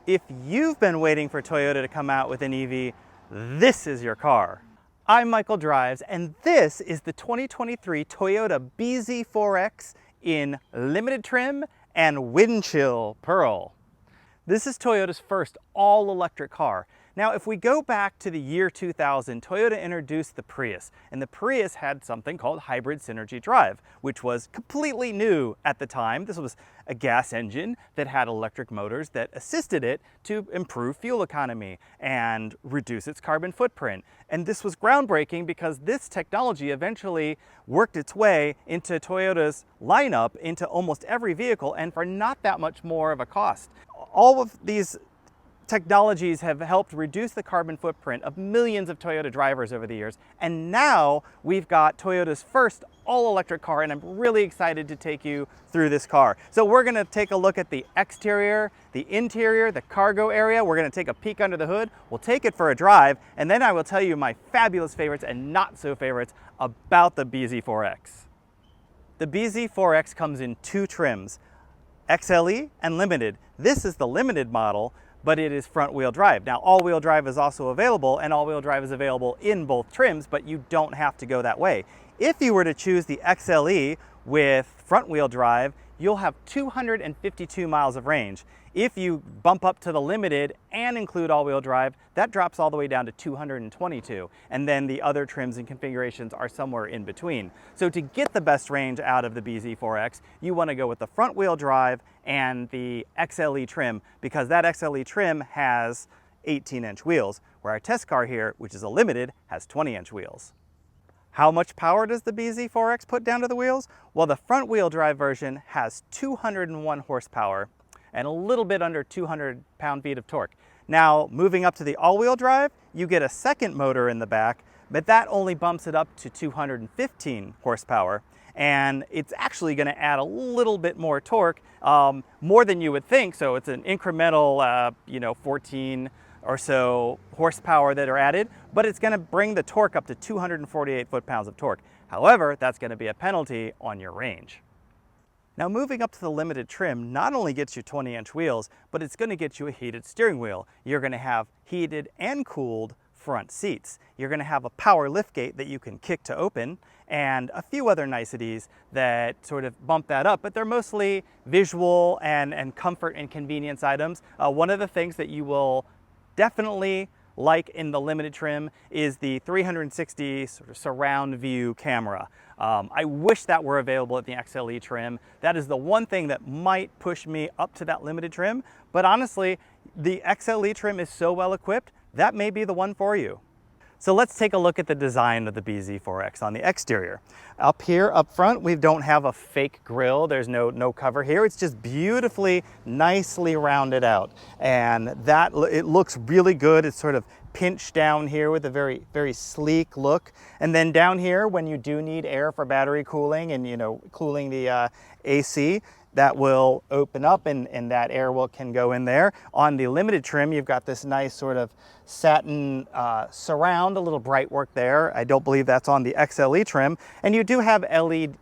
If you've been waiting for Toyota to come out with an EV, this is your car. I'm Michael Drives, and this is the 2023 Toyota bZ4X in limited trim and Windchill Pearl. This is Toyota's first all-electric car. Now, if we go back to the year 2000, Toyota introduced the Prius, and the Prius had something called hybrid synergy drive, which was completely new at the time. This was a gas engine that had electric motors that assisted it to improve fuel economy and reduce its carbon footprint. And this was groundbreaking because this technology eventually worked its way into Toyota's lineup, into almost every vehicle, and for not that much more of a cost. All of these technologies have helped reduce the carbon footprint of millions of Toyota drivers over the years. And now we've got Toyota's first all-electric car, and I'm really excited to take you through this car. So we're gonna take a look at the exterior, the interior, the cargo area. We're gonna take a peek under the hood. We'll take it for a drive, and then I will tell you my fabulous favorites and not so favorites about the bZ4X. The bZ4X comes in two trims, XLE and Limited. This is the Limited model, but it is front-wheel drive. Now, all-wheel drive is also available, and all-wheel drive is available in both trims, but you don't have to go that way. If you were to choose the XLE with front-wheel drive, you'll have 252 miles of range. If you bump up to the Limited and include all-wheel drive, that drops all the way down to 222. And then the other trims and configurations are somewhere in between. So to get the best range out of the bZ4X, you want to go with the front-wheel drive and the XLE trim, because that XLE trim has 18-inch wheels, where our test car here, which is a Limited, has 20-inch wheels. How much power does the bZ4X put down to the wheels? Well, the front-wheel drive version has 201 horsepower and a little bit under 200 pound-feet of torque. Now, moving up to the all-wheel drive, you get a second motor in the back, but that only bumps it up to 215 horsepower. And it's actually gonna add a little bit more torque, more than you would think. So it's an incremental, 14 or so horsepower that are added, but it's gonna bring the torque up to 248 foot-pounds of torque. However, that's gonna be a penalty on your range. Now, moving up to the Limited trim not only gets you 20-inch wheels, but it's gonna get you a heated steering wheel. You're gonna have heated and cooled front seats. You're gonna have a power liftgate that you can kick to open, and a few other niceties that sort of bump that up, but they're mostly visual and comfort and convenience items. One of the things that you will definitely like in the Limited trim is the 360 sort of surround view camera. I wish that were available at the XLE trim. That is the one thing that might push me up to that Limited trim, but honestly, the XLE trim is so well equipped, that may be the one for you. So let's take a look at the design of the bZ4X on the exterior. Up here, up front, we don't have a fake grille. There's no cover here. It's just beautifully, nicely rounded out. And it looks really good. It's sort of pinched down here with a very, very sleek look. And then down here, when you do need air for battery cooling and, cooling the AC, that will open up and that air can go in there. On the Limited trim, you've got this nice sort of satin surround, a little bright work there. I don't believe that's on the XLE trim. And you do have LED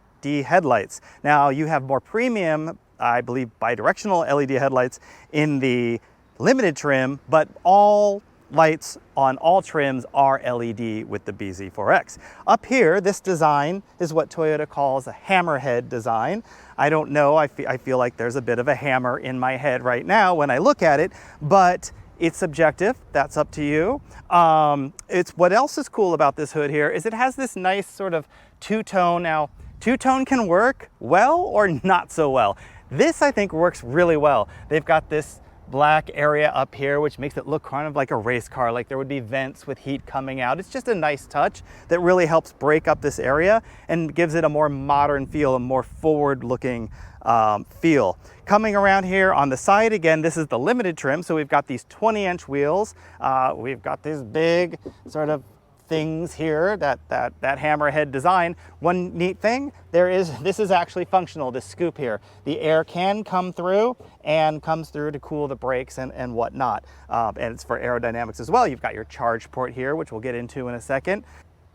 headlights. Now, you have more premium, I believe, bidirectional LED headlights in the Limited trim, but all lights on all trims are LED with the bZ4X. Up here, this design is what Toyota calls a hammerhead design. I don't know, I feel like there's a bit of a hammer in my head right now when I look at it, but it's subjective, that's up to you. What else is cool about this hood here is it has this nice sort of two-tone. Now, two-tone can work well or not so well. This, I think, works really well. They've got this black area up here, which makes it look kind of like a race car, like there would be vents with heat coming out. It's just a nice touch that really helps break up this area and gives it a more modern feel, a more forward-looking feel. Coming around here on the side, again, this is the Limited trim, so we've got these 20-inch wheels. We've got these big sort of things here, that hammerhead design. One neat thing, this is actually functional, this scoop here. The air can come through and comes through to cool the brakes and whatnot. And it's for aerodynamics as well. You've got your charge port here, which we'll get into in a second.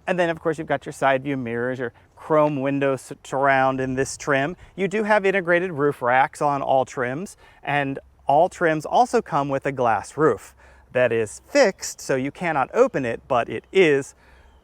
And then of course you've got your side view mirrors, your chrome window surround in this trim. You do have integrated roof racks on all trims, and all trims also come with a glass roof that is fixed, so you cannot open it, but it is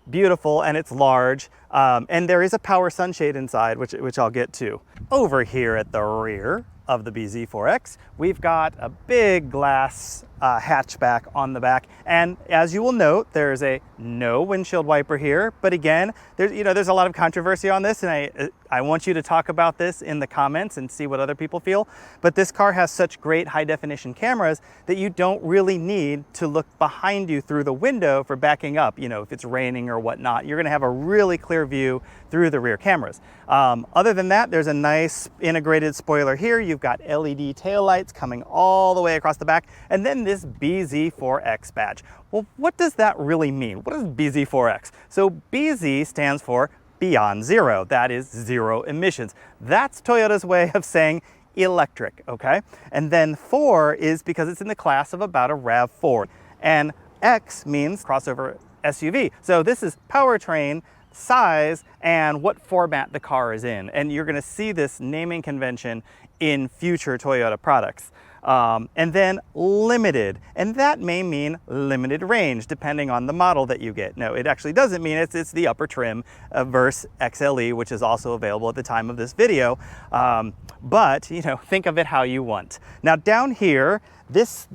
beautiful and it's large. And there is a power sunshade inside, which I'll get to. Over here at the rear of the bZ4X, we've got a big glass hatchback on the back, and as you will note, there's a no windshield wiper here. But again, there's a lot of controversy on this, and I want you to talk about this in the comments and see what other people feel. But this car has such great high definition cameras that you don't really need to look behind you through the window for backing up. If it's raining or whatnot, you're going to have a really clear view through the rear cameras. Other than that, there's a nice integrated spoiler here. You've got LED taillights coming all the way across the back, and then this bZ4X badge. Well, what does that really mean? What is bZ4X? So bZ stands for Beyond Zero. That is zero emissions. That's Toyota's way of saying electric, okay? And then 4 is because it's in the class of about a RAV4. And X means crossover SUV. So this is powertrain, size, and what format the car is in. And you're gonna see this naming convention in future Toyota products. And then limited, and that may mean limited range depending on the model that you get. No, it actually doesn't mean it's the upper trim versus XLE, which is also available at the time of this video. But think of it how you want. Now down here, this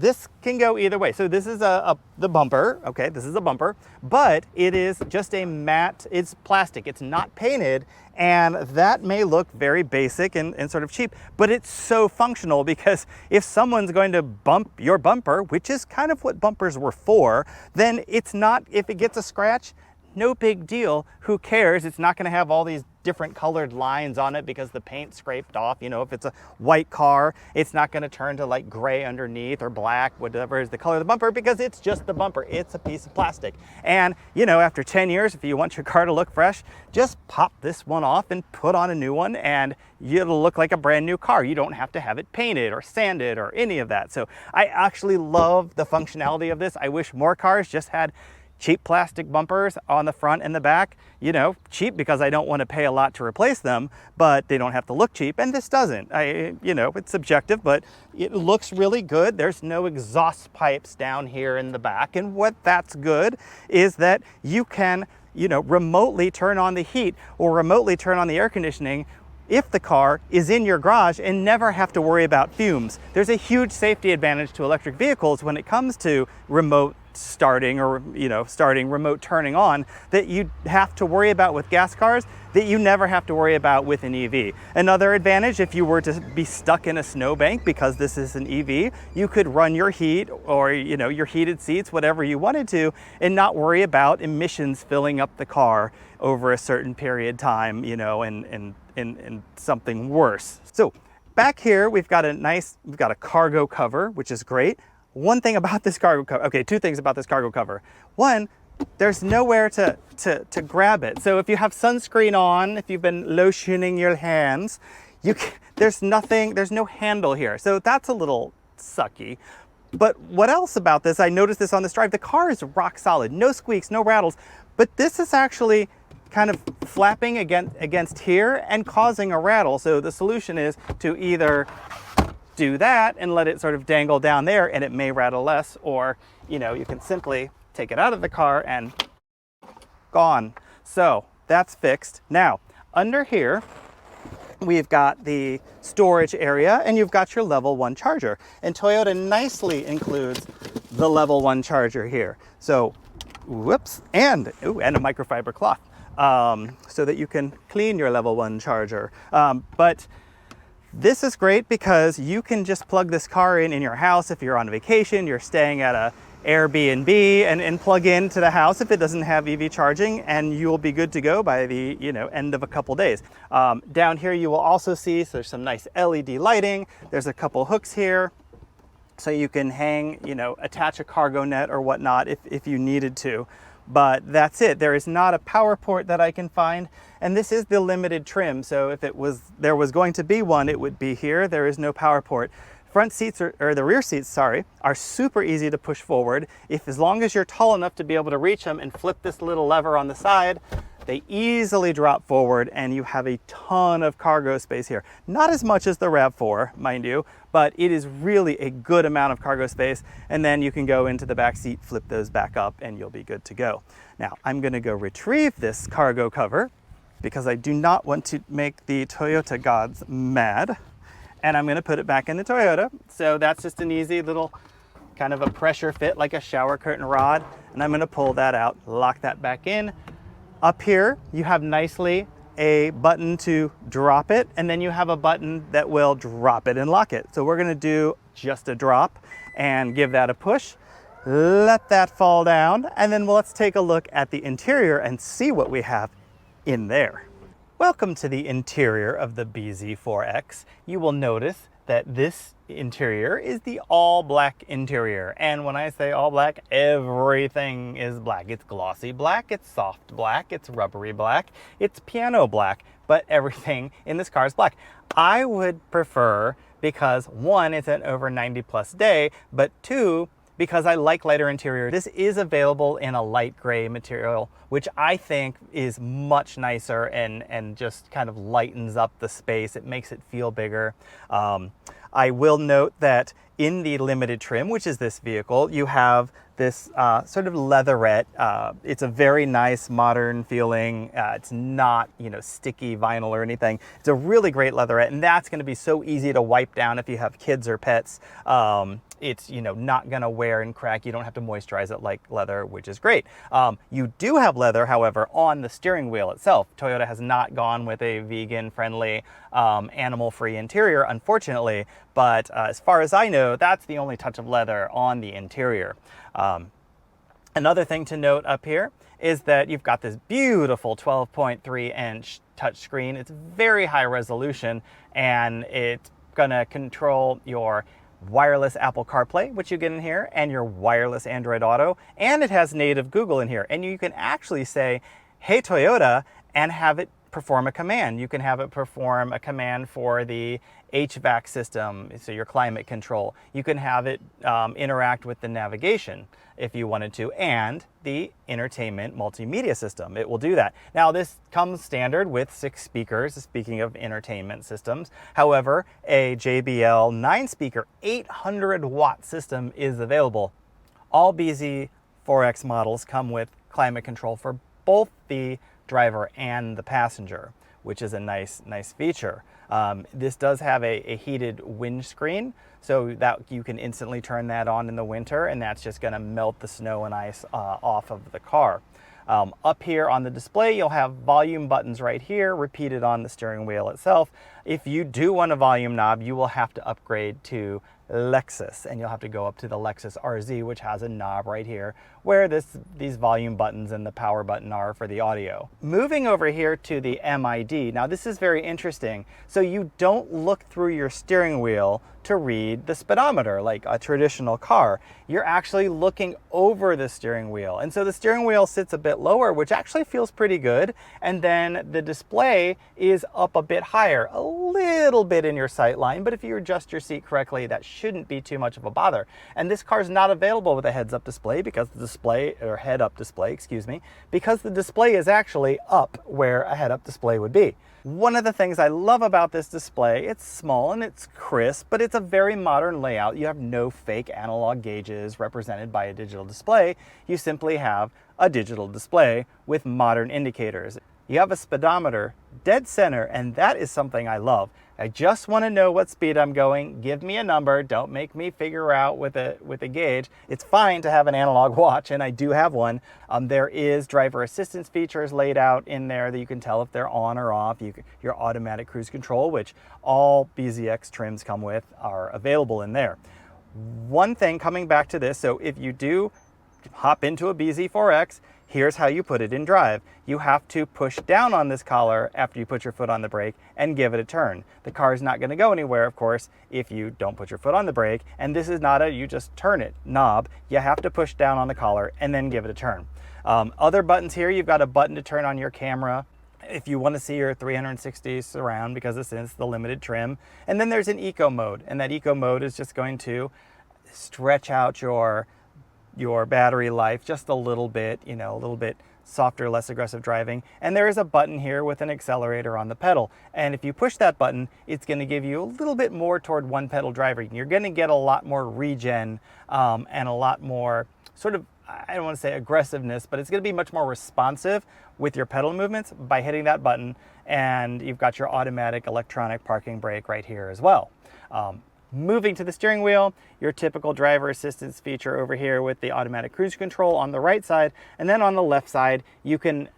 can go either way. So this is the bumper, okay, this is a bumper, but it is just a matte, it's plastic, it's not painted, and that may look very basic and sort of cheap, but it's so functional because if someone's going to bump your bumper, which is kind of what bumpers were for, then it's not, if it gets a scratch, no big deal, who cares? It's not gonna have all these different colored lines on it because the paint scraped off. If it's a white car, it's not gonna turn to like gray underneath or black, whatever is the color of the bumper, because it's just the bumper. It's a piece of plastic. And after 10 years, if you want your car to look fresh, just pop this one off and put on a new one, and it'll look like a brand new car. You don't have to have it painted or sanded or any of that. So I actually love the functionality of this. I wish more cars just had cheap plastic bumpers on the front and the back. Cheap because I don't want to pay a lot to replace them, but they don't have to look cheap, and this doesn't. It's subjective, but it looks really good. There's no exhaust pipes down here in the back, and what that's good is that you can, remotely turn on the heat or remotely turn on the air conditioning if the car is in your garage and never have to worry about fumes. There's a huge safety advantage to electric vehicles when it comes to remote starting or starting remote turning on that you have to worry about with gas cars that you never have to worry about with an EV. Another advantage, if you were to be stuck in a snowbank because this is an EV, you could run your heat or your heated seats, whatever you wanted to, and not worry about emissions filling up the car over a certain period of time, and something worse. So back here we've got a cargo cover, which is great. One thing about this cargo cover, okay, two things about this cargo cover. One, there's nowhere to grab it. So if you have sunscreen on, if you've been lotioning your hands, there's no handle here. So that's a little sucky. But what else about this? I noticed this on this drive. The car is rock solid, no squeaks, no rattles, but this is actually kind of flapping against here and causing a rattle. So the solution is to either do that and let it sort of dangle down there and it may rattle less, or you can simply take it out of the car and gone. So that's fixed. Now under here we've got the storage area, and you've got your level 1 charger, and Toyota nicely includes the level 1 charger here. So whoops, and a microfiber cloth so that you can clean your level 1 charger. But this is great because you can just plug this car in your house. If you're on vacation, you're staying at a Airbnb, and plug into the house if it doesn't have EV charging, and you'll be good to go by the end of a couple days. Down here you will also see, so there's some nice LED lighting. There's a couple hooks here so you can hang, attach a cargo net or whatnot if you needed to. But that's it. There is not a power port that I can find, and this is the limited trim, so if there was going to be one, it would be here. There is no power port. Front seats, or the rear seats, sorry, are super easy to push forward. As long as you're tall enough to be able to reach them and flip this little lever on the side, They easily drop forward and you have a ton of cargo space here. Not as much as the RAV4, mind you, but it is really a good amount of cargo space. And then you can go into the back seat, flip those back up, and you'll be good to go. Now, I'm gonna go retrieve this cargo cover because I do not want to make the Toyota gods mad. And I'm gonna put it back in the Toyota. So that's just an easy little kind of a pressure fit, like a shower curtain rod. And I'm gonna pull that out, lock that back in. Up here, you have nicely a button to drop it, and then you have a button that will drop it and lock it. So we're gonna do just a drop and give that a push. Let that fall down, and then let's take a look at the interior and see what we have in there. Welcome to the interior of the bZ4X. You will notice that this interior is the all black interior. And when I say all black, everything is black. It's glossy black, it's soft black, it's rubbery black, it's piano black, but everything in this car is black. I would prefer, because one, it's an over 90+ day, but two, because I like lighter interior. This is available in a light gray material, which I think is much nicer and just kind of lightens up the space. It makes it feel bigger. I will note that in the limited trim, which is this vehicle, you have this sort of leatherette. It's a very nice modern feeling. It's not, sticky vinyl or anything. It's a really great leatherette, and that's going to be so easy to wipe down if you have kids or pets. It's not going to wear and crack. You don't have to moisturize it like leather, which is great. You do have leather, however, on the steering wheel itself. Toyota has not gone with a vegan-friendly, animal-free interior, unfortunately, but as far as I know, that's the only touch of leather on the interior. Another thing to note up here is that you've got this beautiful 12.3-inch touchscreen. It's very high resolution, and it's gonna control your wireless Apple CarPlay, which you get in here, and your wireless Android Auto, and it has native Google in here. And you can actually say, hey Toyota, and have it perform a command. You can have it perform a command for the HVAC system, so your climate control. You can have it interact with the navigation if you wanted to, and the entertainment multimedia system. It will do that. Now, this comes standard with 6 speakers, speaking of entertainment systems. However, a JBL 9-speaker 800-watt system is available. All bZ4X models come with climate control for both the driver and the passenger, which is a nice feature. This does have a heated windscreen, so that you can instantly turn that on in the winter, and that's just gonna melt the snow and ice off of the car. Up here on the display, you'll have volume buttons right here, repeated on the steering wheel itself. If you do want a volume knob, you will have to upgrade to Lexus, and you'll have to go up to the Lexus RZ, which has a knob right here where these volume buttons and the power button are for the audio. Moving over here to the MID. Now this is very interesting. So you don't look through your steering wheel to read the speedometer like a traditional car. You're actually looking over the steering wheel. And so the steering wheel sits a bit lower, which actually feels pretty good. And then the display is up a bit higher, a little bit in your sight line, but if you adjust your seat correctly, that shouldn't be too much of a bother. And this car is not available with a heads-up display because the display, or head-up display, excuse me, because the display is actually up where a head-up display would be. One of the things I love about this display, it's small and it's crisp, but it's a very modern layout. You have no fake analog gauges represented by a digital display. You simply have a digital display with modern indicators. You have a speedometer dead center, and that is something I love. I just want to know what speed I'm going. Give me a number. Don't make me figure out with a gauge. It's fine to have an analog watch, and I do have one. There is driver assistance features laid out in there that you can tell if they're on or off. Your automatic cruise control, which all bZX trims come with, are available in there. One thing coming back to this, so if you do hop into a bZ4X, here's how you put it in drive. You have to push down on this collar after you put your foot on the brake and give it a turn. The car is not going to go anywhere, of course, if you don't put your foot on the brake. And this is not a you just turn it knob. You have to push down on the collar and then give it a turn. Other buttons here, you've got a button to turn on your camera if you want to see your 360 surround, because this is the limited trim. And then there's an eco mode, and that eco mode is just going to stretch out your your battery life just a little bit, you know, a little bit softer, less aggressive driving. And there is a button here with an accelerator on the pedal. And if you push that button, it's going to give you a little bit more toward one pedal driving. You're going to get a lot more regen and a lot more sort of, I don't want to say aggressiveness, but it's going to be much more responsive with your pedal movements by hitting that button. And you've got your automatic electronic parking brake right here as well. Moving to the steering wheel, your typical driver assistance feature over here with the automatic cruise control on the right side. And then on the left side, you can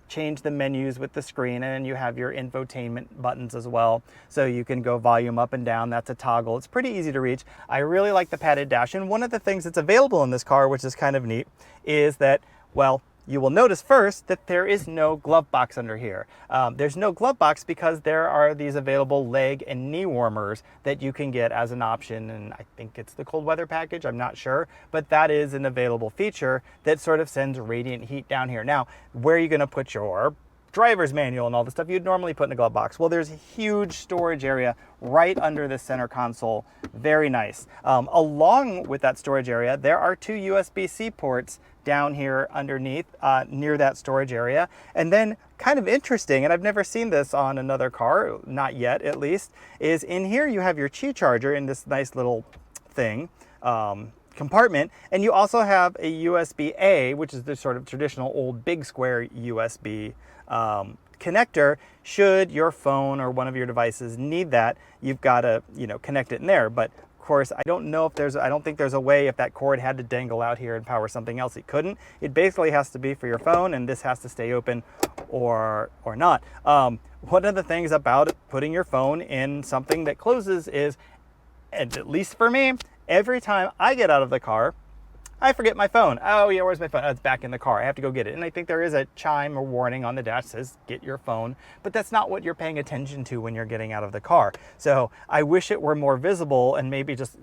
change the menus with the screen, and then you have your infotainment buttons as well. So you can go volume up and down. That's a toggle. It's pretty easy to reach. I really like the padded dash. And one of the things that's available in this car, which is kind of neat, is that, well, you will notice first that there is no glove box under here. There's no glove box because there are these available leg and knee warmers that you can get as an option, and I think it's the cold weather package, I'm not sure, but that is an available feature that sort of sends radiant heat down here. Now, where are you gonna put your driver's manual and all the stuff you'd normally put in a glove box? Well, there's a huge storage area right under the center console. Very nice. Along with that storage area, there are two USB-C ports down here underneath near that storage area. And then kind of interesting, and I've never seen this on another car, not yet at least, is in here you have your Qi charger in this nice little thing, compartment, and you also have a USB-A, which is the sort of traditional old big square USB connector. Should your phone or one of your devices need that, you've got to, you know, connect it in there. But of course, I don't think there's a way, if that cord had to dangle out here and power something else, it couldn't. It basically has to be for your phone, and this has to stay open or not. One of the things about putting your phone in something that closes is, and at least for me, every time I get out of the car, I forget my phone. Oh yeah, where's my phone? Oh, it's back in the car. I have to go get it. And I think there is a chime or warning on the dash that says, get your phone, but that's not what you're paying attention to when you're getting out of the car. So I wish it were more visible and maybe just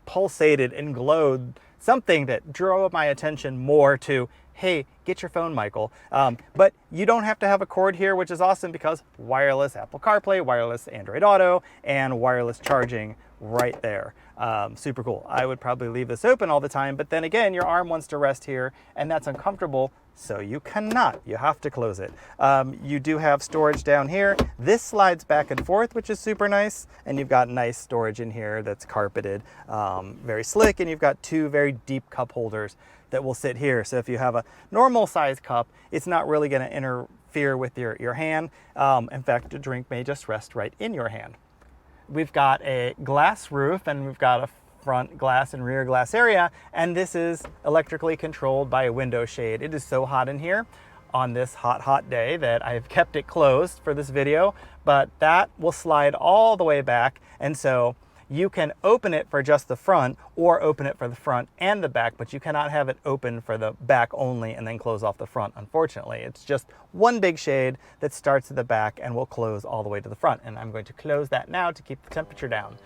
pulsated and glowed, something that drew my attention more to, hey, get your phone, Michael. But you don't have to have a cord here, which is awesome because wireless Apple CarPlay, wireless Android Auto, and wireless charging right there. Super cool. I would probably leave this open all the time, but then again, your arm wants to rest here, and that's uncomfortable, so you cannot. You have to close it. You do have storage down here. This slides back and forth, which is super nice, and you've got nice storage in here that's carpeted, very slick, and you've got two very deep cup holders that will sit here. So if you have a normal size cup, it's not really going to interfere with your hand. In fact, the drink may just rest right in your hand. We've got a glass roof, and we've got a front glass and rear glass area, and this is electrically controlled by a window shade. It is so hot in here on this hot day that I've kept it closed for this video, but that will slide all the way back, and so you can open it for just the front or open it for the front and the back, but you cannot have it open for the back only and then close off the front, unfortunately. It's just one big shade that starts at the back and will close all the way to the front. And I'm going to close that now to keep the temperature down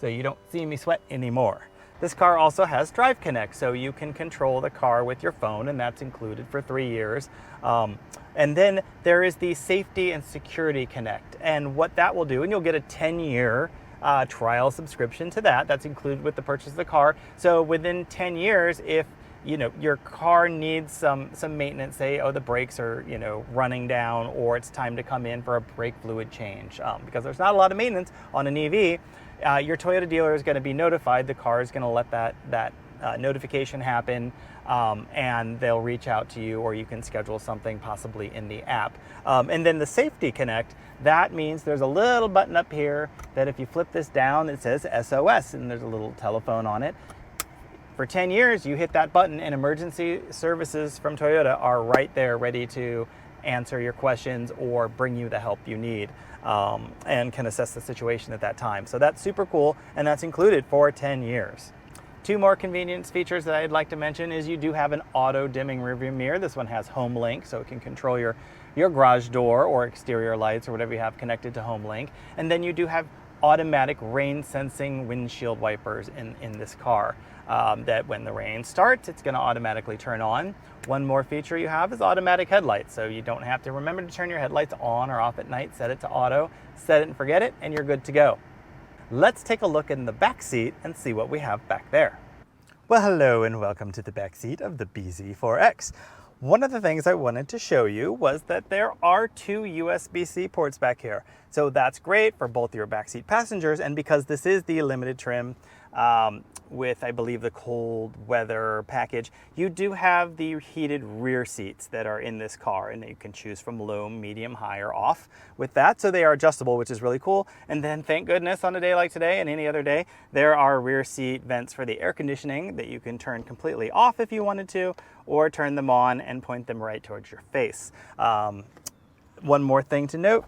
so you don't see me sweat anymore. This car also has Drive Connect, so you can control the car with your phone, and that's included for 3 years. And then there is the Safety and Security Connect, and what that will do, and you'll get a 10-year trial subscription to that. That's included with the purchase of the car. So within 10 years, if you know your car needs some maintenance, say, oh, the brakes are running down, or it's time to come in for a brake fluid change, because there's not a lot of maintenance on an EV, your Toyota dealer is going to be notified. The car is going to let that notification happen, and they'll reach out to you, or you can schedule something possibly in the app. And then the Safety Connect, that means there's a little button up here that if you flip this down, it says SOS, and there's a little telephone on it. For 10 years, you hit that button, and emergency services from Toyota are right there ready to answer your questions or bring you the help you need, and can assess the situation at that time. So that's super cool, and that's included for 10 years. Two more convenience features that I'd like to mention is you do have an auto dimming rearview mirror. This one has Home Link, so it can control your garage door or exterior lights or whatever you have connected to Home Link. And then you do have automatic rain sensing windshield wipers in this car, that when the rain starts, it's going to automatically turn on. One more feature you have is automatic headlights, so you don't have to remember to turn your headlights on or off at night. Set it to auto, set it and forget it, and you're good to go. Let's take a look in the back seat and see what we have back there. Well, hello and welcome to the back seat of the bZ4X. One of the things I wanted to show you was that there are two USB-C ports back here. So that's great for both your backseat passengers, and because this is the limited trim with, I believe, the cold weather package, you do have the heated rear seats that are in this car, and you can choose from low, medium, high, or off with that. So they are adjustable, which is really cool. And then thank goodness on a day like today and any other day, there are rear seat vents for the air conditioning that you can turn completely off if you wanted to, or turn them on and point them right towards your face. One more thing to note.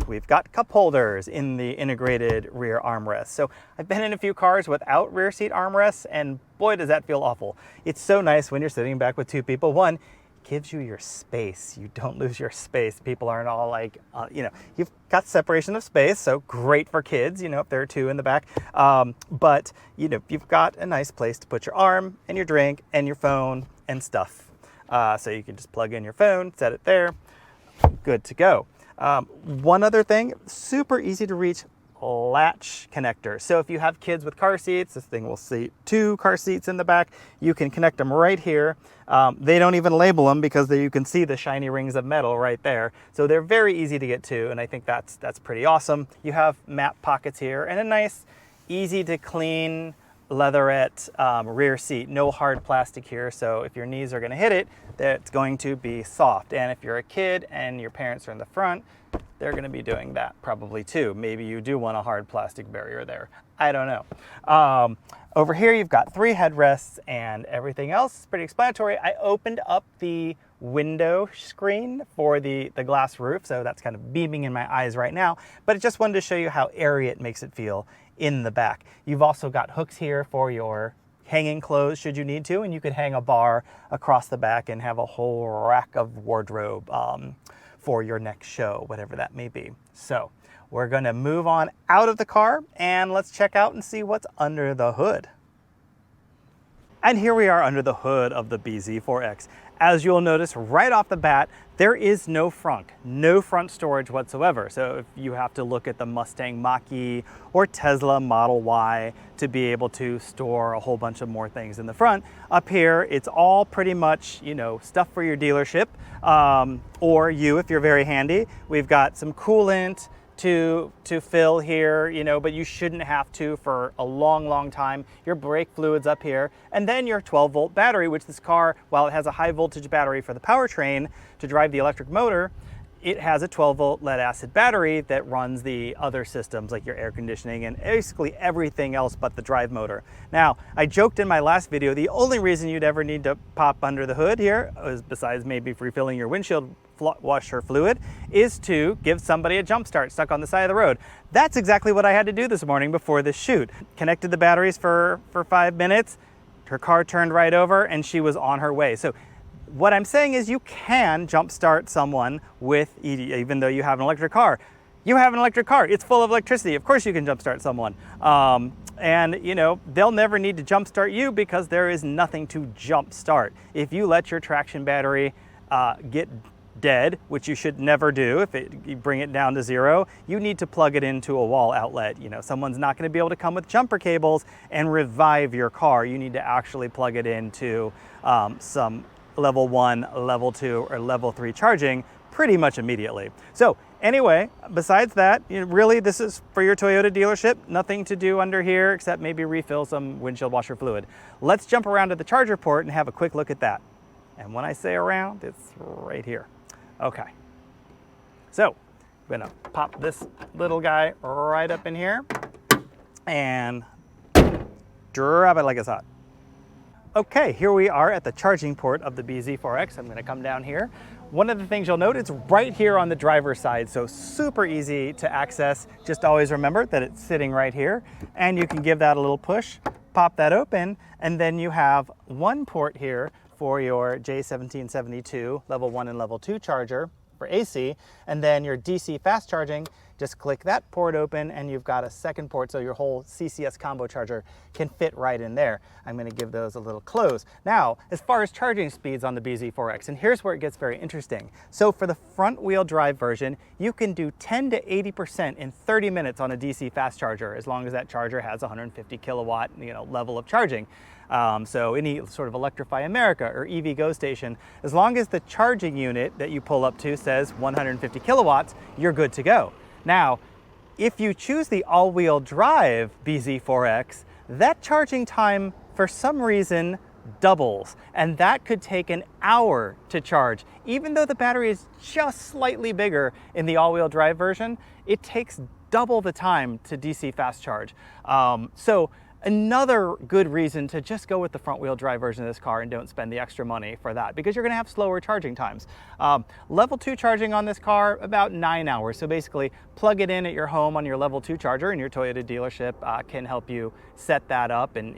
We've got cup holders in the integrated rear armrest. So I've been in a few cars without rear seat armrests, and boy, does that feel awful. It's so nice when you're sitting back with two people. One, it gives you your space. You don't lose your space. People aren't all like, you've got separation of space, so great for kids, if there are two in the back. But, you've got a nice place to put your arm and your drink and your phone and stuff. So you can just plug in your phone, set it there, good to go. One other thing, super easy to reach latch connector. So if you have kids with car seats, this thing will seat two car seats in the back. You can connect them right here. They don't even label them because you can see the shiny rings of metal right there. So they're very easy to get to, and I think that's pretty awesome. You have map pockets here and a nice, easy to clean leatherette rear seat. No hard plastic here, so if your knees are going to hit it, it's going to be soft. And if you're a kid and your parents are in the front, they're going to be doing that probably too. Maybe you do want a hard plastic barrier there. I don't know. Over here you've got three headrests, and everything else is pretty explanatory. I opened up the window screen for the glass roof, so that's kind of beaming in my eyes right now, but I just wanted to show you how airy it makes it feel in the back. You've also got hooks here for your hanging clothes should you need to, and you could hang a bar across the back and have a whole rack of wardrobe for your next show, whatever that may be. So we're gonna move on out of the car and let's check out and see what's under the hood. And here we are under the hood of the bZ4X. As you'll notice right off the bat, there is no front storage whatsoever. So if you have to look at the Mustang Mach-E or Tesla Model Y to be able to store a whole bunch of more things in the front, up here, it's all pretty much, stuff for your dealership, or you, if you're very handy. We've got some coolant to fill here, but you shouldn't have to for a long time. Your brake fluid's up here, and then your 12-volt battery, which this car, while it has a high voltage battery for the powertrain to drive the electric motor, it has a 12-volt lead acid battery that runs the other systems like your air conditioning and basically everything else but the drive motor. Now, I joked in my last video, the only reason you'd ever need to pop under the hood here, is besides maybe refilling your windshield washer fluid, is to give somebody a jump start stuck on the side of the road. That's exactly what I had to do this morning before this shoot. Connected the batteries for 5 minutes, her car turned right over, and she was on her way. So what I'm saying is you can jumpstart someone with, even though you have an electric car. You have an electric car, it's full of electricity. Of course you can jumpstart someone. And they'll never need to jumpstart you because there is nothing to jumpstart. If you let your traction battery get dead, which you should never do if you bring it down to zero, you need to plug it into a wall outlet. Someone's not going to be able to come with jumper cables and revive your car. You need to actually plug it into some level 1, level 2, or level 3 charging pretty much immediately. So anyway, besides that, really this is for your Toyota dealership. Nothing to do under here except maybe refill some windshield washer fluid. Let's jump around to the charger port and have a quick look at that. And when I say around, it's right here. Okay, so I'm gonna pop this little guy right up in here and drop it like it's hot. Okay, here we are at the charging port of the bZ4X. I'm gonna come down here. One of the things you'll note, it's right here on the driver's side, so super easy to access. Just always remember that it's sitting right here, and you can give that a little push, pop that open, and then you have one port here for your J1772 level 1 and level 2 charger for AC, and then your DC fast charging, just click that port open and you've got a second port, so your whole CCS combo charger can fit right in there. I'm going to give those a little close. Now, as far as charging speeds on the bZ4X, and here's where it gets very interesting. So for the front wheel drive version, you can do 10 to 80% in 30 minutes on a DC fast charger, as long as that charger has 150 kilowatt level of charging. So any sort of Electrify America or EV Go station, as long as the charging unit that you pull up to says 150 kilowatts, you're good to go. Now, if you choose the all-wheel drive bZ4X, that charging time for some reason doubles, and that could take an hour to charge. Even though the battery is just slightly bigger in the all-wheel drive version, it takes double the time to DC fast charge. So another good reason to just go with the front wheel drive version of this car and don't spend the extra money for that, because you're gonna have slower charging times. Level 2 charging on this car, about 9 hours. So basically plug it in at your home on your level 2 charger, and your Toyota dealership can help you set that up and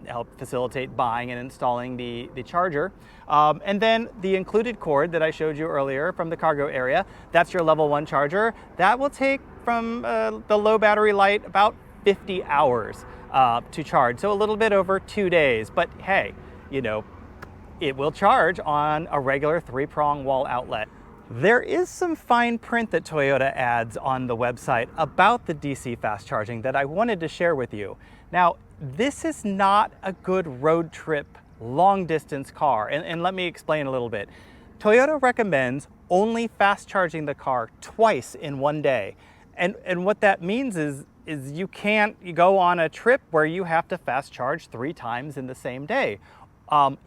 help facilitate buying and installing the charger. And then the included cord that I showed you earlier from the cargo area, that's your level 1 charger. That will take from the low battery light about 50 hours to charge. So a little bit over 2 days, but hey, it will charge on a regular 3-prong wall outlet. There is some fine print that Toyota adds on the website about the DC fast charging that I wanted to share with you. Now, this is not a good road trip, long distance car, and let me explain a little bit. Toyota recommends only fast charging the car twice in one day. And what that means is you can't go on a trip where you have to fast charge 3 times in the same day.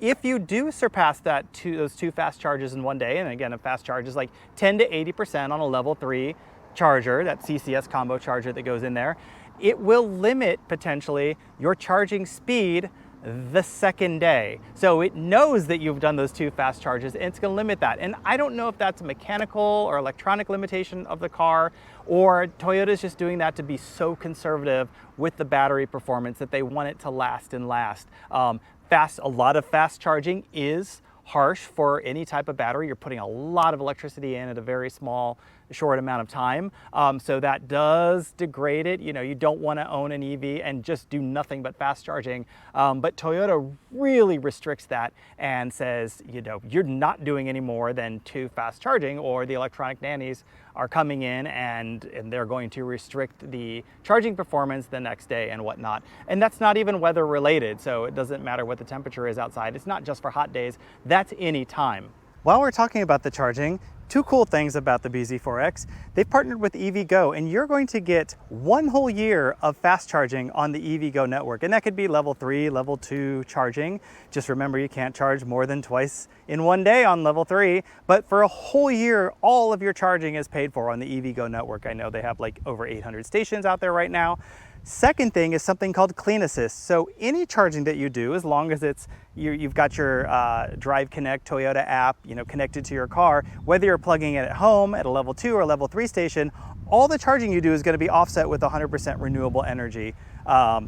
If you do surpass those 2 fast charges in one day, and again, a fast charge is like 10 to 80% on a level 3 charger, that CCS combo charger that goes in there, it will limit potentially your charging speed the second day. So it knows that you've done those 2 fast charges, and it's going to limit that. And I don't know if that's a mechanical or electronic limitation of the car, or Toyota's just doing that to be so conservative with the battery performance that they want it to last and last. A lot of fast charging is harsh for any type of battery. You're putting a lot of electricity in at a very short amount of time. So that does degrade it. You don't want to own an EV and just do nothing but fast charging. But Toyota really restricts that and says, you're not doing any more than 2 fast charging, or the electronic nannies are coming in and they're going to restrict the charging performance the next day and whatnot. And that's not even weather related. So it doesn't matter what the temperature is outside. It's not just for hot days. That's any time. While we're talking about the charging, 2 cool things about the bZ4X. They've partnered with EVgo, and you're going to get 1 whole year of fast charging on the EVgo network. And that could be level 3, level 2 charging. Just remember, you can't charge more than twice in one day on level 3, but for a whole year, all of your charging is paid for on the EVgo network. I know they have like over 800 stations out there right now. Second thing is something called Clean Assist. So any charging that you do, as long as you've got your Drive Connect Toyota app, connected to your car, whether you're plugging it at home at a level 2 or level 3 station, all the charging you do is going to be offset with 100% renewable energy.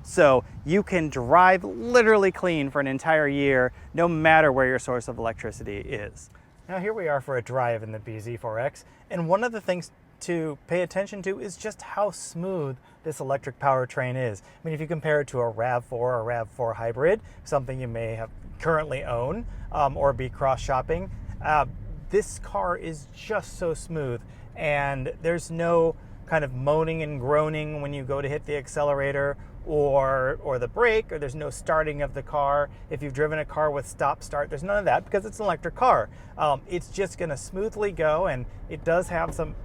So you can drive literally clean for an entire year, no matter where your source of electricity is. Now here we are for a drive in the bZ4X, and one of the things to pay attention to is just how smooth this electric powertrain is. I mean, if you compare it to a RAV4 or RAV4 hybrid, something you may have currently own or be cross-shopping, this car is just so smooth, and there's no kind of moaning and groaning when you go to hit the accelerator or the brake, or there's no starting of the car. If you've driven a car with stop-start, there's none of that because it's an electric car. It's just going to smoothly go, and it does have some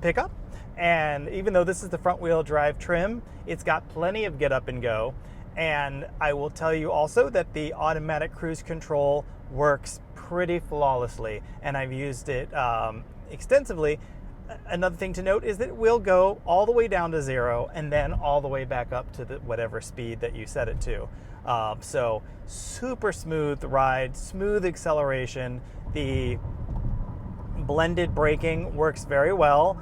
pickup. And even though this is the front-wheel drive trim, it's got plenty of get up and go. And I will tell you also that the automatic cruise control works pretty flawlessly, and I've used it extensively. Another thing to note is that it will go all the way down to 0 and then all the way back up to whatever speed that you set it to. So super smooth ride, smooth acceleration. The blended braking works very well.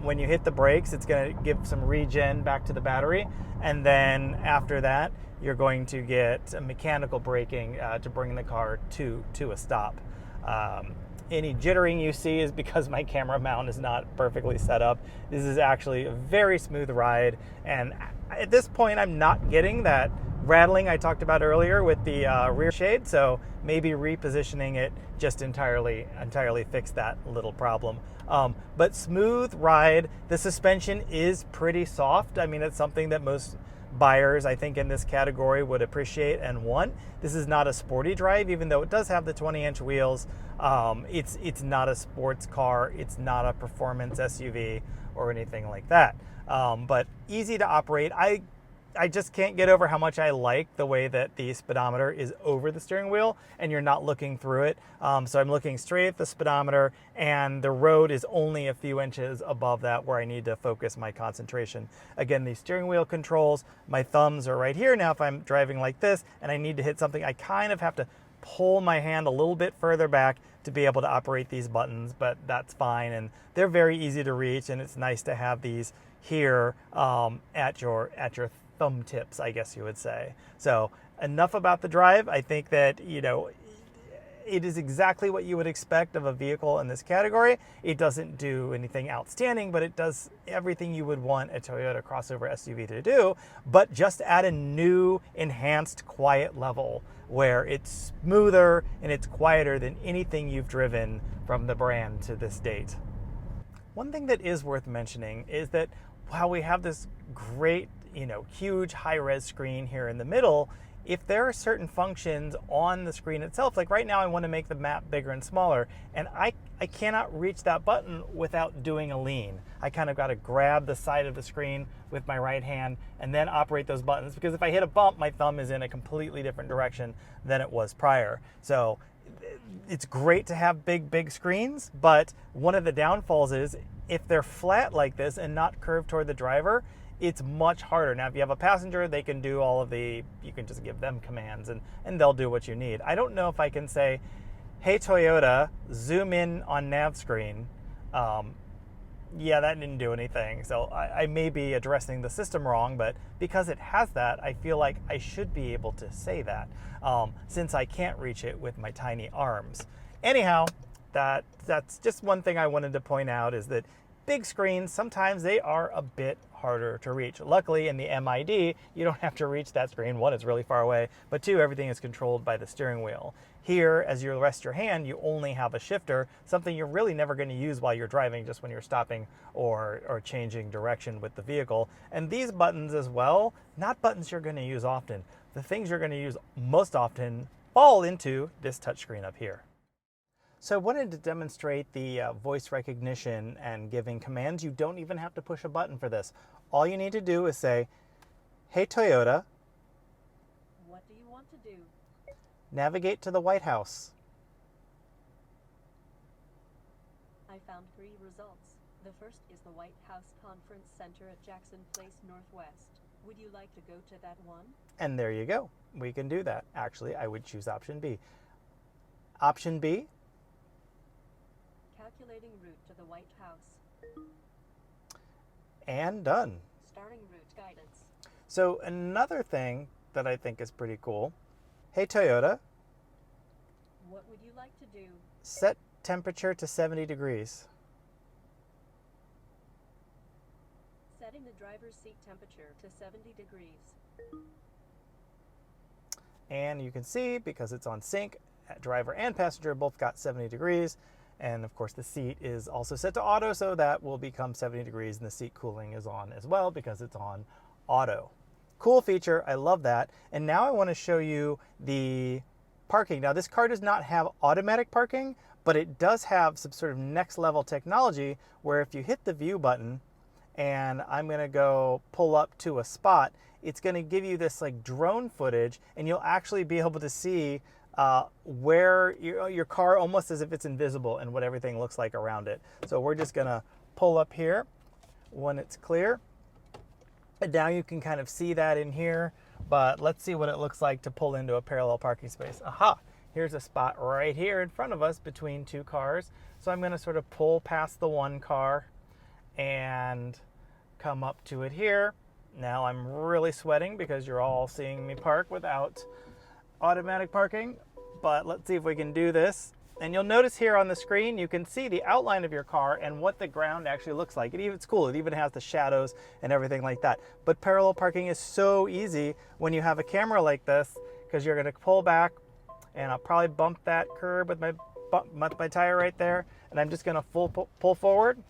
When you hit the brakes, it's going to give some regen back to the battery. And then after that, you're going to get mechanical braking to bring the car to a stop. Any jittering you see is because my camera mount is not perfectly set up. This is actually a very smooth ride, and at this point I'm not getting that rattling I talked about earlier with the rear shade, so maybe repositioning it just entirely fixed that little problem. But smooth ride. The suspension is pretty soft. I mean, it's something that most buyers, I think, in this category would appreciate and want. This is not a sporty drive, even though it does have the 20-inch wheels. It's not a sports car. It's not a performance SUV or anything like that. But easy to operate. I just can't get over how much I like the way that the speedometer is over the steering wheel and you're not looking through it. So I'm looking straight at the speedometer and the road is only a few inches above that where I need to focus my concentration. Again, the steering wheel controls, my thumbs are right here. Now if I'm driving like this and I need to hit something, I kind of have to pull my hand a little bit further back to be able to operate these buttons, but that's fine. And they're very easy to reach, and it's nice to have these here at your thumb tips, I guess you would say. So enough about the drive. I think that, you know, it is exactly what you would expect of a vehicle in this category. It doesn't do anything outstanding, but it does everything you would want a Toyota crossover SUV to do, but just at a new, enhanced, quiet level where it's smoother and it's quieter than anything you've driven from the brand to this date. One thing that is worth mentioning is that while we have this great, you know, huge high-res screen here in the middle, if there are certain functions on the screen itself, like right now I want to make the map bigger and smaller, and I cannot reach that button without doing a lean. I kind of got to grab the side of the screen with my right hand and then operate those buttons, because if I hit a bump, my thumb is in a completely different direction than it was prior. So it's great to have big screens, but one of the downfalls is if they're flat like this and not curved toward the driver, it's much harder. Now, if you have a passenger, they can do all of you can just give them commands and they'll do what you need. I don't know if I can say, hey, Toyota, zoom in on nav screen. Yeah, that didn't do anything. So I may be addressing the system wrong, but because it has that, I feel like I should be able to say that since I can't reach it with my tiny arms. Anyhow, that's just one thing I wanted to point out, is that big screens, sometimes they are a bit harder to reach. Luckily, in the MID, you don't have to reach that screen. One, it's really far away, but two, everything is controlled by the steering wheel. Here, as you rest your hand, you only have a shifter, something you're really never going to use while you're driving, just when you're stopping or changing direction with the vehicle. And these buttons as well, not buttons you're going to use often. The things you're going to use most often fall into this touchscreen up here. So I wanted to demonstrate the voice recognition and giving commands. You don't even have to push a button for this. All you need to do is say, hey Toyota, what do you want to do? Navigate to the White House. I found 3 results. The first is the White House Conference Center at Jackson Place Northwest. Would you like to go to that one? And there you go. We can do that. Actually, I would choose option B. Option B. Calculating route to the White House. And done. Starting route guidance. So another thing that I think is pretty cool. Hey Toyota. What would you like to do? Set temperature to 70 degrees. Setting the driver's seat temperature to 70 degrees. And you can see, because it's on sync, driver and passenger both got 70 degrees. And of course the seat is also set to auto, so that will become 70 degrees, and the seat cooling is on as well because it's on auto. Cool feature, I love that. And now I want to show you the parking. Now this car does not have automatic parking, but it does have some sort of next level technology where if you hit the view button and I'm going to go pull up to a spot, it's going to give you this like drone footage, and you'll actually be able to see where your car, almost as if it's invisible, and what everything looks like around it. So we're just gonna pull up here when it's clear. And now you can kind of see that in here, but let's see what it looks like to pull into a parallel parking space. Aha, here's a spot right here in front of us between 2 cars. So I'm gonna sort of pull past the one car and come up to it here. Now I'm really sweating because you're all seeing me park without automatic parking, but let's see if we can do this. And you'll notice here on the screen, you can see the outline of your car and what the ground actually looks like. It's cool, it even has the shadows and everything like that. But parallel parking is so easy when you have a camera like this, because you're gonna pull back, and I'll probably bump that curb with my tire right there, and I'm just gonna pull forward.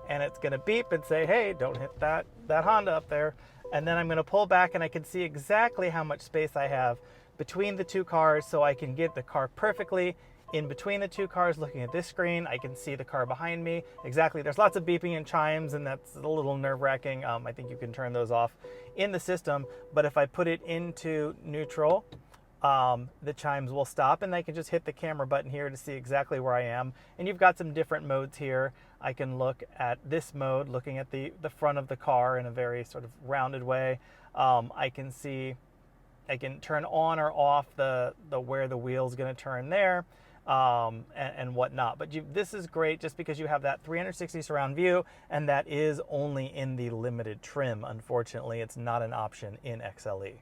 And it's gonna beep and say, hey, don't hit that that Honda up there, and then I'm going to pull back and I can see exactly how much space I have between the two cars, so I can get the car perfectly in between the two cars. Looking at this screen, I can see the car behind me exactly. There's lots of beeping and chimes, and that's a little nerve-wracking. I think you can turn those off in the system, but if I put it into neutral, the chimes will stop, and I can just hit the camera button here to see exactly where I am. And you've got some different modes here. I can look at this mode, looking at the front of the car in a very sort of rounded way. I can turn on or off the where the wheel's going to turn there, and whatnot. But this is great just because you have that 360 surround view, and that is only in the limited trim. Unfortunately, it's not an option in XLE.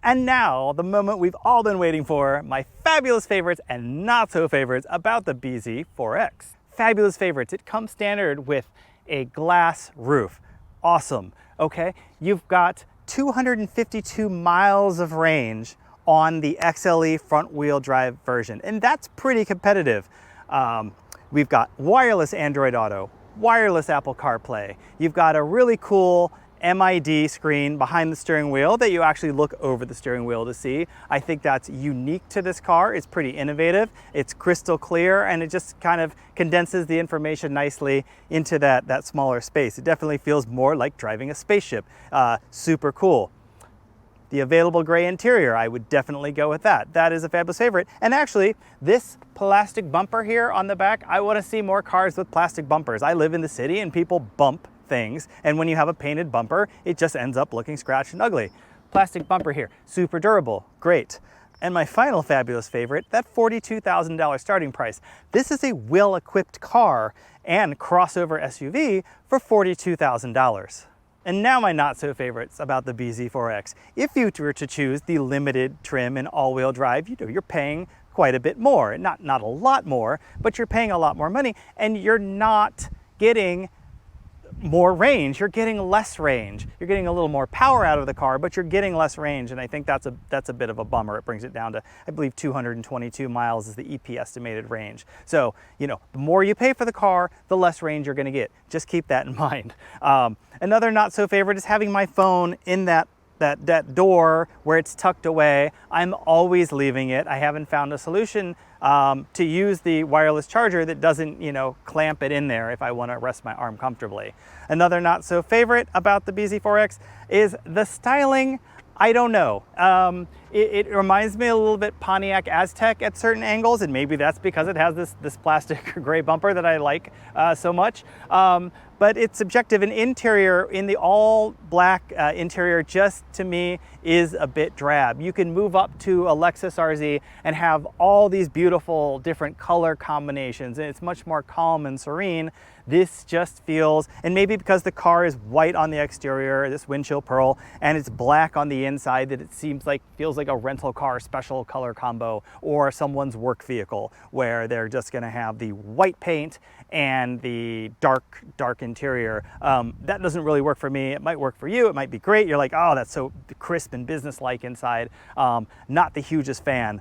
And now, the moment we've all been waiting for, my fabulous favorites and not so favorites about the bZ4X. Fabulous favorites, it comes standard with a glass roof. Awesome, okay? You've got 252 miles of range on the XLE front wheel drive version, and that's pretty competitive. We've got wireless Android Auto, wireless Apple CarPlay. You've got a really cool MID screen behind the steering wheel that you actually look over the steering wheel to see. I think that's unique to this car. It's pretty innovative. It's crystal clear, and it just kind of condenses the information nicely into that smaller space. It definitely feels more like driving a spaceship. Super cool. The available gray interior, I would definitely go with that. That is a fabulous favorite. And actually, this plastic bumper here on the back, I want to see more cars with plastic bumpers. I live in the city and people bump things, and when you have a painted bumper, it just ends up looking scratched and ugly. Plastic bumper here, super durable, great. And my final fabulous favorite, that $42,000 starting price. This is a well-equipped car and crossover SUV for $42,000. And now my not so favorites about the bZ4X. If you were to choose the limited trim and all-wheel drive, you're paying quite a bit more. Not a lot more, but you're paying a lot more money, and you're not getting more range, you're getting less range. You're getting a little more power out of the car, but you're getting less range, and I think that's a bit of a bummer. It brings it down to, I believe, 222 miles is the EP estimated range. So, the more you pay for the car, the less range you're gonna get. Just keep that in mind. Another not so favorite is having my phone in that door where it's tucked away. I'm always leaving it. I haven't found a solution to use the wireless charger that doesn't, clamp it in there if I want to rest my arm comfortably. Another not so favorite about the bZ4X is the styling. I don't know. It reminds me a little bit Pontiac Aztek at certain angles, and maybe that's because it has this plastic gray bumper that I like so much. But it's subjective. An interior in the all black interior just to me is a bit drab. You can move up to a Lexus RZ and have all these beautiful different color combinations, and it's much more calm and serene. This just feels, and maybe because the car is white on the exterior, this Windchill pearl, and it's black on the inside, that it feels like a rental car special color combo or someone's work vehicle where they're just gonna have the white paint and the dark interior. That doesn't really work for me. It might work for you. It might be great. You're like, oh, that's so crisp and business-like inside. Not the hugest fan.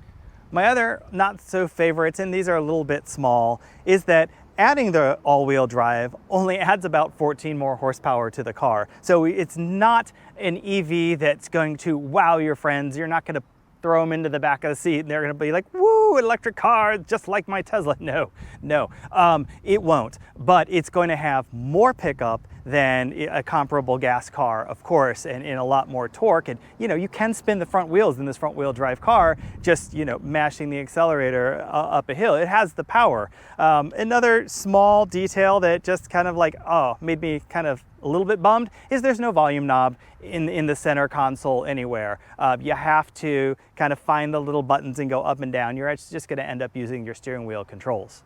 My other not so favorites, and these are a little bit small, is that adding the all-wheel drive only adds about 14 more horsepower to the car. So it's not an EV that's going to wow your friends. You're not going to throw them into the back of the seat and they're going to be like, woo, electric car, just like my Tesla. No, it won't. But it's going to have more pickup than a comparable gas car, of course, and a lot more torque. And you can spin the front wheels in this front wheel drive car, just mashing the accelerator up a hill. It has the power. Another small detail that just kind of made me kind of a little bit bummed is there's no volume knob in the center console anywhere. You have to kind of find the little buttons and go up and down. You're just going to end up using your steering wheel controls.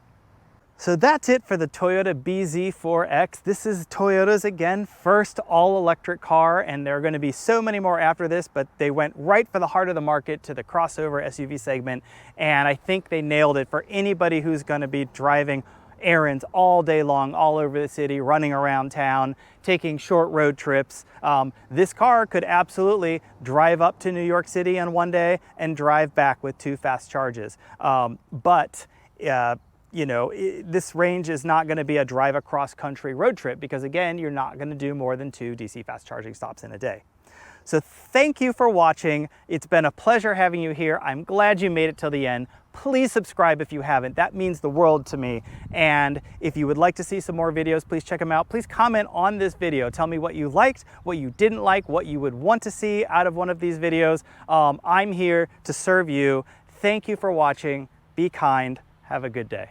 So that's it for the Toyota bZ4X. This is Toyota's, again, first all-electric car, and there are going to be so many more after this, but they went right for the heart of the market to the crossover SUV segment, and I think they nailed it for anybody who's going to be driving errands all day long, all over the city, running around town, taking short road trips. This car could absolutely drive up to New York City in one day and drive back with 2 fast charges. you know, this range is not going to be a drive across country road trip because, again, you're not going to do more than 2 DC fast charging stops in a day. So thank you for watching. It's been a pleasure having you here. I'm glad you made it till the end. Please subscribe if you haven't. That means the world to me. And if you would like to see some more videos, please check them out. Please comment on this video. Tell me what you liked, what you didn't like, what you would want to see out of one of these videos. I'm here to serve you. Thank you for watching. Be kind. Have a good day.